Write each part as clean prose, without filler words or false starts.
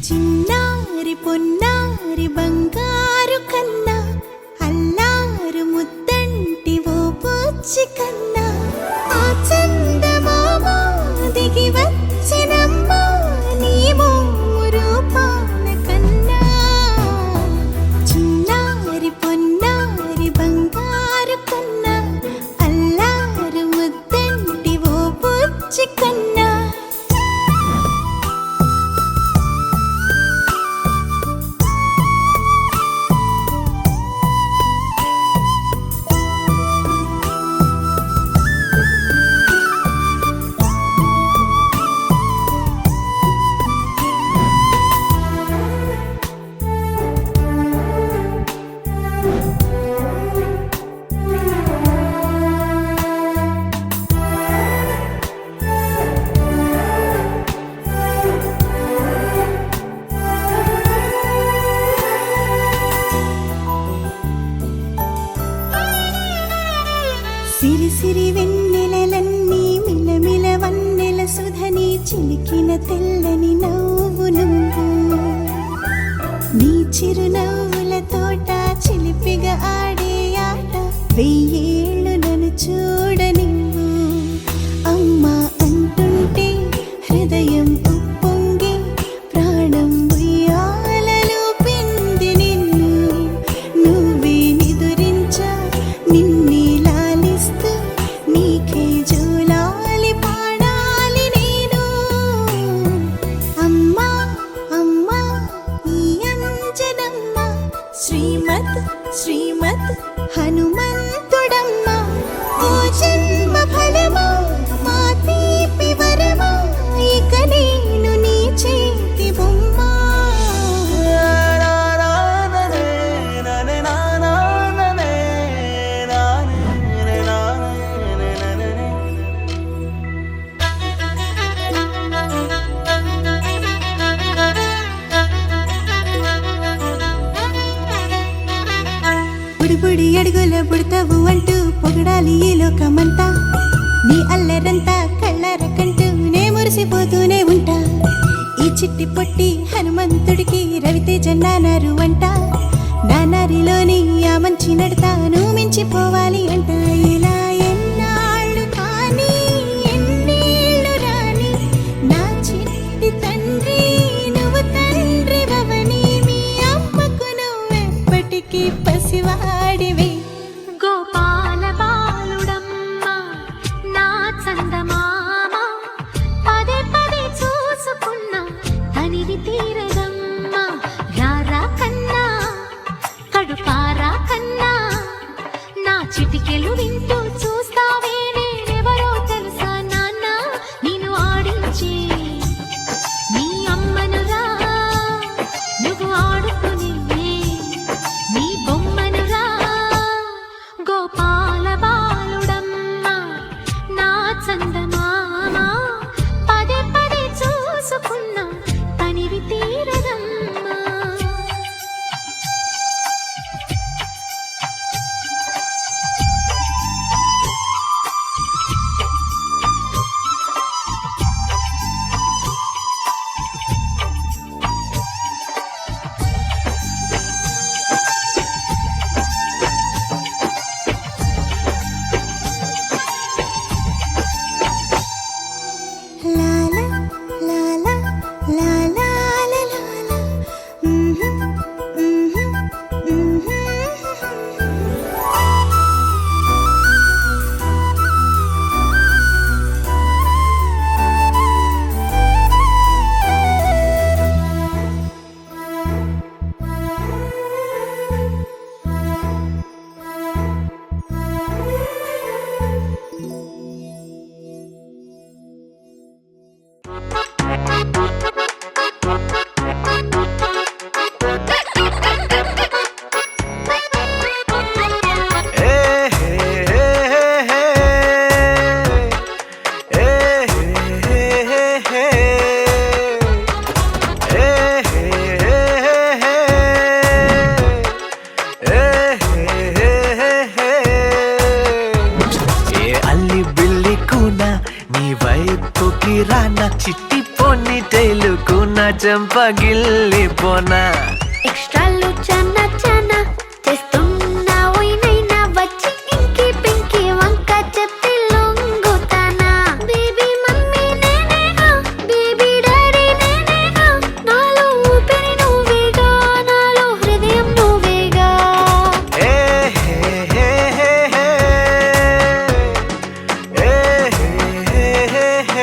చిన్నారి పొన్నారి బంగారు కన్నా అల్లారు ముద్దంటి ఓ పూచి కన్నా ఆ చందమామ దిగి వచ్చినమ్మా నీ రూపాల కన్నా చిన్నారి పొన్నారి బంగారు కన్నా అల్లారు ముద్దంటి ఓ పూచి కన్నా ఈడులో పుడతావు అంటూ పొగడాలి ఈ లోకమంతా. నీ అల్లరంతా కళ్ళారకంటూ నే మురిసిపోతూనే ఉంటా. ఈ చిట్టి పొట్టి హనుమంతుడికి రవితేజ నానారు అంట. నానారిలోని ఆ మంచి నడతాను మించిపోవాలి అంట. ఇలా ఎన్నాళ్ళు కానీ ఎన్నేళ్ళు రాని నా చిట్టి తండ్రి నువ్వు తండ్రి వవని. మీ అమ్మకు నువ్వెప్పటికీ పసివాడివి. గోపాల బాలుడమ్మ నా చందమామ పదే పదే చూసుకున్నా తనివి తీరదమ్మ. రారా కన్నా కడుపారా కన్నా నా చిటికెలు వింటూ చూస్తావే నేనెవరో తెలుసా నాన్న. నేను ఆడించి నీ అమ్మనురా నువ్వు ఆడుకుని నీ బొమ్మనురా. గోపాల బాలుడమ్మ నా చందమామ పదే పదే చూసుకున్నా తనివి తీరదమ్మా. లాలా లాలా లాలా లాలా. చిట్టి పొన్ని తేలుకున్న చెంపగిల్లిపోనా. ఎక్స్ట్రాలు చానా చానా చేస్తున్నా ఓయినైనా వచ్చి ఇంకి పింకి వంక చెప్పి లొంగుతానా. బేబీ మమ్మీ నేనేగా బేబీ డాడీ నేనేగా నాలో ఊపిరి నువ్వేగా నాలో హృదయం నువ్వేగా. ఏ హే హే హే హే. ఏ హే హే హే హే.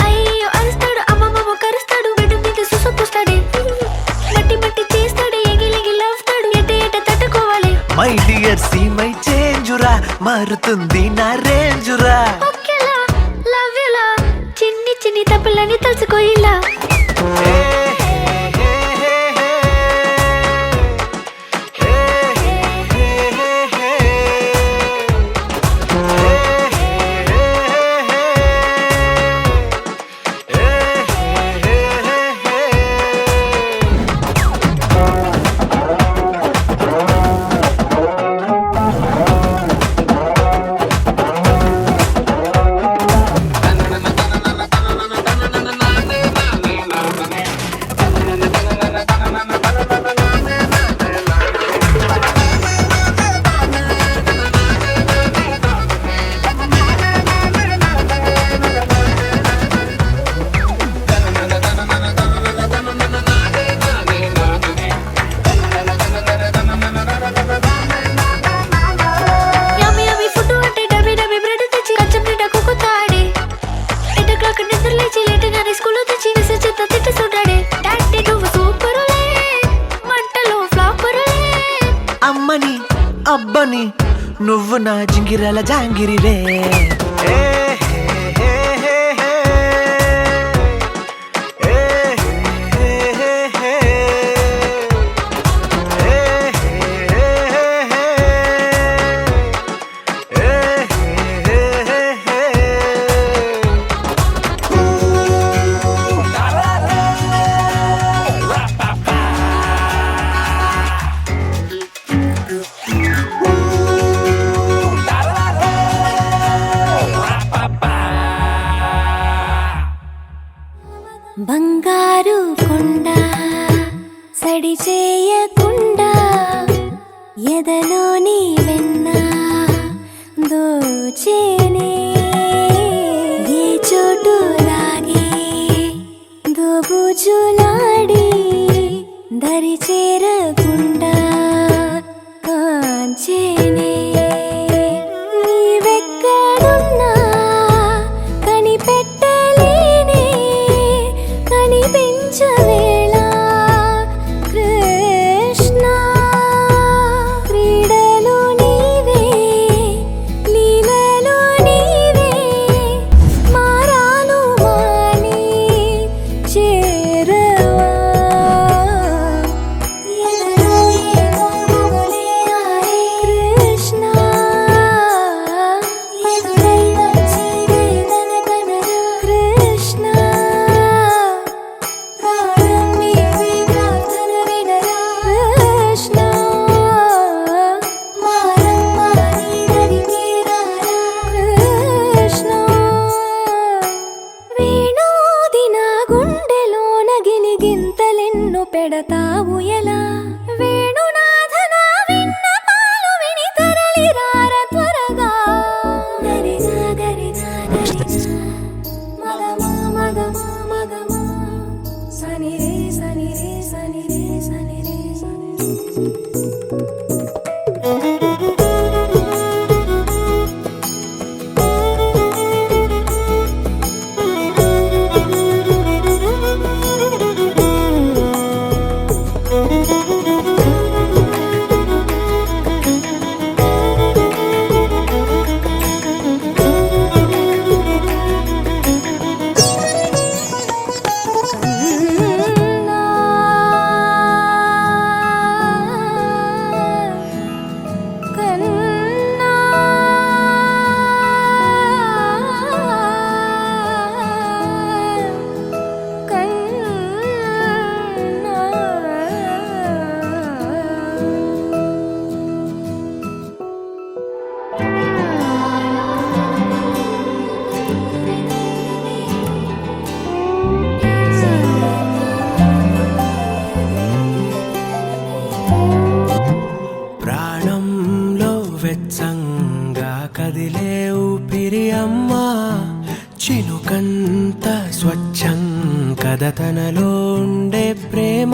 అయ్యో అరుస్తాడు అమ్మమ్మ కరుస్తాడు బెడ్ మీద సుసు పూస్తాడే. మట్టి మట్టి చేస్తాడు ఎగిలిగి లవ్స్తాడు ఎట ఎట తట్టుకోవాలి. మై డియర్ సీ మై చేంజురా మారుతుంది నా రేంజురా. ఓకేలా లవ్ యులా చిన్ని చిన్ని తప్పులని తలుచుకో ఇలా. నా జింగిరల జాంగిరి రే ఏ హే హే హే హే. ఏ హే హే హే హే. ఏ హే హే హే హే. ఏ హే హే హే హే. బంగారు కొండ సడి చేయకుండా ఎదలోని వెన్న దోచేనే ఏ చోటు లాగే దోబుజులాడి దరి చేరకుండా కాంచేనే నీవెక్కడున్నా కనిపెట్టలేనే కనిపించవేళ కృష్ణ క్రీడలు నీవే లీలలు నీవే మారాలు మాని చేరవా ఎదలో ఏదో గుబులే ఆడే కృష్ణ ఎదురై వచ్చి వేదన కనరా కృష్ణ ప్రాణం నీవే ప్రార్థన వినరా కృష్ణ మారమ్మా నీ దరికి రారా కృష్ణ వేణోది నా గుండెలోన గిలిగింతలెన్ను పెడతావు ఎలా వేణునాథన విన్నపాలు విని తరలి రార త్వరగా గరిజా గరిజా గరిజా మగమా మగమా మగమా సని రే సని రే సని రే సని రే సని కన్నా ప్రాణంలో వెచ్చంగా కదిలే ఊపిరి అమ్మా చినుకంత స్వచ్ఛం కథ తనలో ఉండే ప్రేమ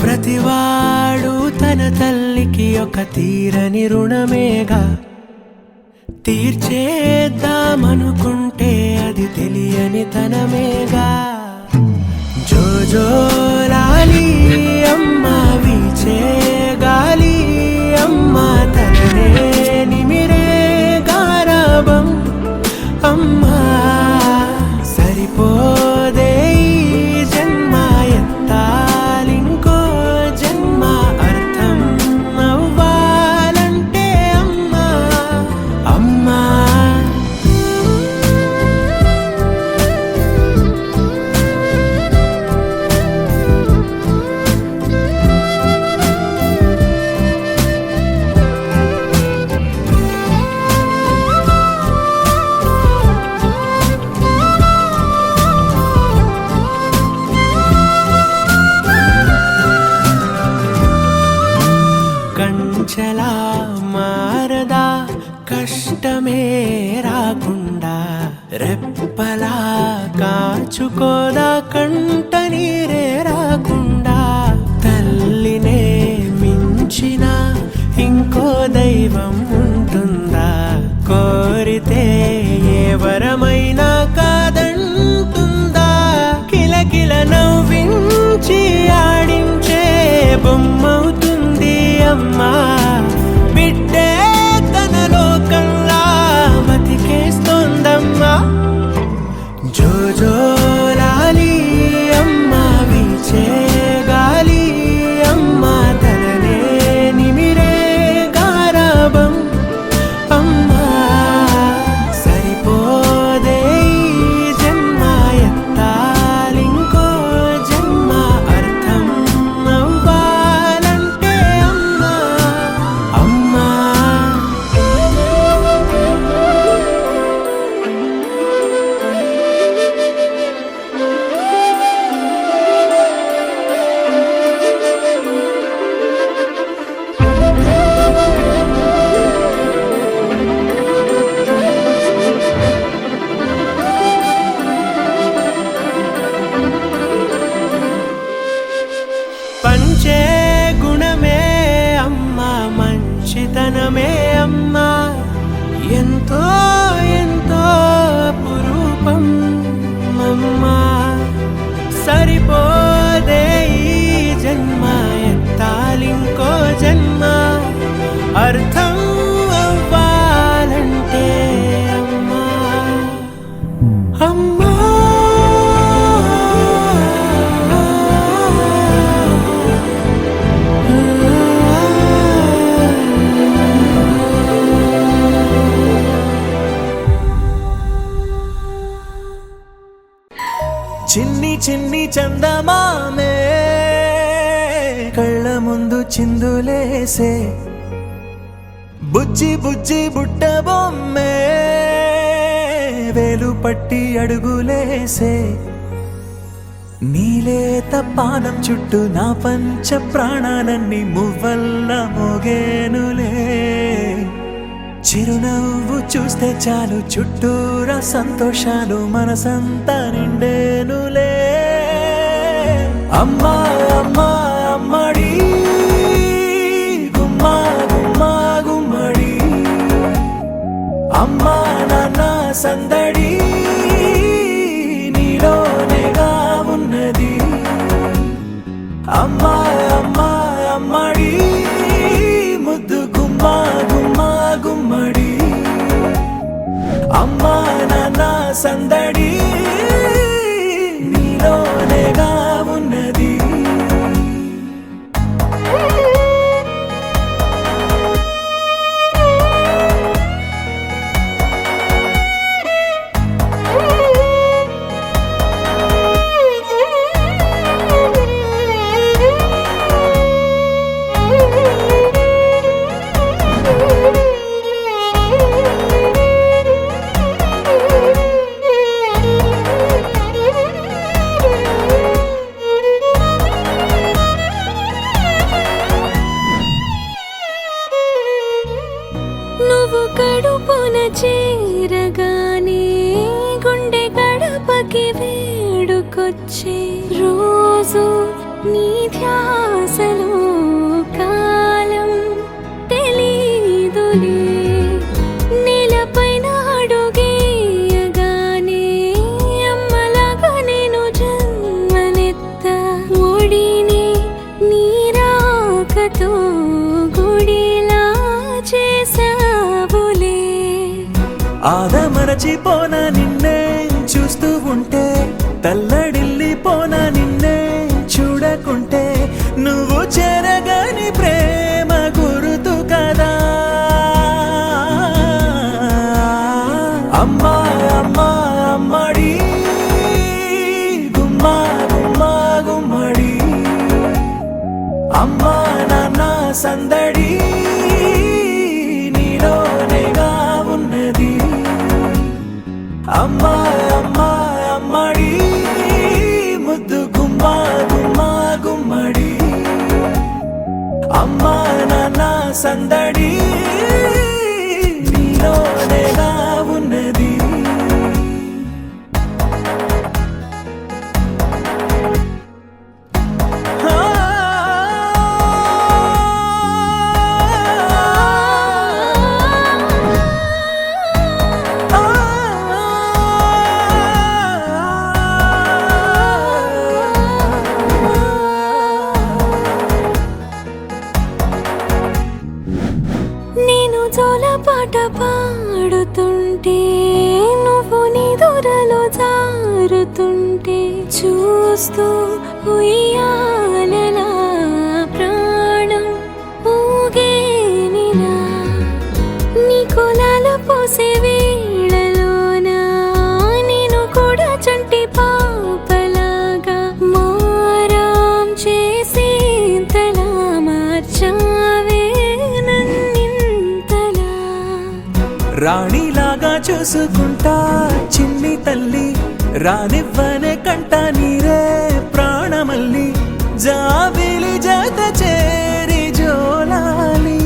ప్రతివాడు తన తల్లికి ఒక తీరని రుణమేగా తీర్చేద్దామనుకుంటే అది తెలియని తనమేగా జోజోలాలి అమ్మా వీచే గాలి అమ్మా తననే నిమిరే గారాబం అమ్మా సరిపోదే ఈ జన్మ ఎత్తాలింకో జన్మ అర్థం అవ్వాలంటే అమ్మా అమ్మా కంచెలా మారదా కష్టమే రాకుండా రెప్పలా కాచుకోదా కంట నీరే రాకుండా తల్లినే మించిన ఇంకో దైవం ఉంటుందా కోరితే ఏ వరమైనా కాదంటుందా కిలకిల నవ్వించి ఆడించే బొమ్మవుతుంది అమ్మా బిడ్డే తన అర్థం అవ్వాలంటే అమ్మా అమ్మా చిన్ని చిన్ని చందమామే కళ్ళ ముందు చిందులేసే బుజ్జి బుజ్జి బుట్ట బొమ్మే వేలు పట్టి అడుగులేసే నీలేత పానం చుట్టూ నా పంచ ప్రాణాలన్నీ మువ్వల్ల మోగేనులే చిరునవ్వు చూస్తే చాలు చుట్టూరా సంతోషాలు మనసంతా నిండేనులే అమ్మా అమ్మా అమ్మడి గుమ్మా గుమ్మా గుమ్మడి అమ్మా నాన్న సందడి నీలోనేగా ఉన్నది అమ్మా అమ్మా అమ్మడి ముద్దు గుమ్మా గుమ్మా గుమ్మడి అమ్మా నాన్న సందడి నీలోనేగా ఉన్నది నువ్వు కడుపున చేరగానే గుండె గడపకి వేడుకొచ్చే రోజు నీ ధ్యాసలో కాలం తెలీదులే నేలపైన అడుగేయగానే అమ్మలాగా నేను జన్మనెత్త ఒడిని నీరాకతో గుడిలా చేసావులే ఆదమరచిపోనా నిన్నే చూస్తూ ఉంటే తల్లడిల్లిపోనా నిన్నే చూడకుంటే నువ్వు చెరగని ప్రేమ గురుతు కదా అమ్మా అమ్మా అమ్మడి గుమ్మా గుమ్మా గుమ్మడి అమ్మా నాన్న సందడి నీలోనేగా ఉన్నది అమ్మా అమ్మా అమ్మడి ముద్దు గుమ్మా గుమ్మా గుమ్మడి అమ్మా నాన్న సందడి నీలోనేగా ఉన్నది నేను జోలపాట పాడుతుంటే నువ్వు నిదురలో జారుతుంటే చూస్తూ ఉయ్యాలలా ప్రాణం ఊగేనిలా నీ కులాల పోసే వేళలోన నేను కూడా చంటి పాపలాగా మారాం చేసేంతలా మార్చావే నన్నింతలా రాణిలాగా చూసుకుంటా చిన్ని తల్లి రానివ్వనే కంట నీరే ప్రాణమల్లి జాబిలి జత చేరి జోలాలి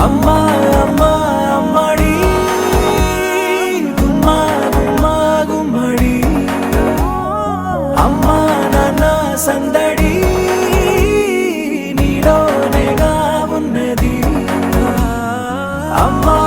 అమ్మా అమ్మా అమ్మడి గుమ్మా గుమ్మా గుమ్మడి అమ్మా నాన్న సందడి నీలోనేగా ఉన్నది అమ్మా